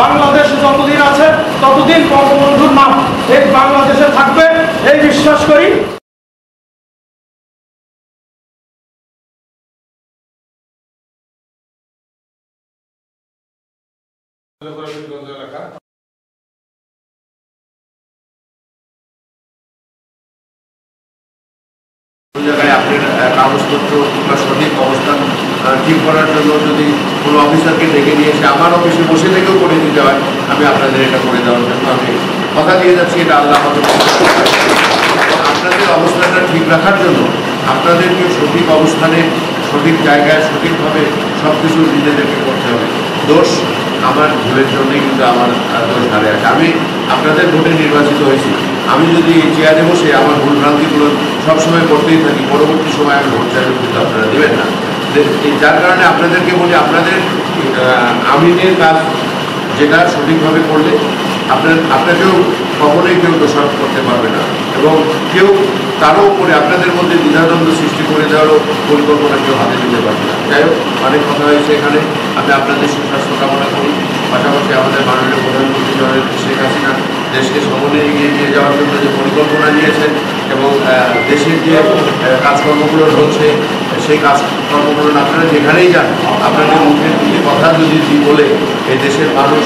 বাংলাদেশ যতদিন আছে ততদিন বঙ্গবন্ধুর নাম এই বাংলাদেশে থাকবে, এই বিশ্বাস করি। জায়গায় আপনার কাগজপত্র কিংবা সঠিক অবস্থান ঠিক করার জন্য যদি কোনো অফিসারকে ডেকে নিয়ে এসে আমার অফিসে বসে থেকেও করে দিতে হয়, আমি আপনাদের এটা করে দেওয়ার জন্য আমি কথা দিয়ে যাচ্ছি। এটা আল্লাহ আপনাদের অবস্থানটা ঠিক রাখার জন্য আপনাদেরকে সঠিক অবস্থানে, সঠিক জায়গায়, সঠিকভাবে সব কিছু নিজেদেরকে করতে হবে। দোষ আমার ভুলের জন্যই কিন্তু আমার দোষ হারে আছে। আমি আপনাদের ভোটে নির্বাচিত হয়েছি, আমি যদি চেয়ারে বসে আমার ভুলভ্রান্তিগুলো সবসময় করতেই থাকি, পরবর্তী সময় আমি ভোট চাইলে কিন্তু আপনারা দেবেন না। যার কারণে আপনাদেরকে বলি, আপনাদের আমিনের কাজ যেটা সঠিকভাবে করলে আপনাকেও কখনোই কেউ দোষারোপ করতে পারবে না, এবং কেউ তারও উপরে আপনাদের মধ্যে দ্বিধাদ্বন্দ্ব সৃষ্টি করে দেওয়ারও পরিকল্পনা কেউ হাতে নিতে পারবে না। যাই হোক, অনেক কথা হয়েছে এখানে। আমি আপনাদের সুস্বাস্থ্য কামনা করি। পাশাপাশি আমাদের মাননীয় প্রধানমন্ত্রী শেখ হাসিনা দেশকে সামনে এগিয়ে নিয়ে যাওয়ার জন্য যে পরিকল্পনা নিয়েছেন এবং দেশের যে কাজকর্মগুলো হচ্ছে সেই কাজকর্মগুলো আপনারা যেখানেই যান আপনাদের মুখের দুটি কথা যদি বলে এই দেশের মানুষ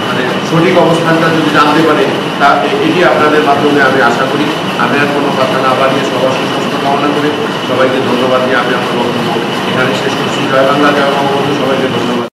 মানে সঠিক অবস্থানটা যদি জানতে পারে, তা এটি আপনাদের মাধ্যমে আমি আশা করি। আমি আর কোনো কথা না বাড়িয়ে সবার সুস্বাস্থ্য কামনা করি। সবাইকে ধন্যবাদ দিয়ে আমি আমার বক্তব্য এখানে শেষ করছি। জয় বাংলা, জয় বঙ্গবন্ধু। সবাইকে ধন্যবাদ।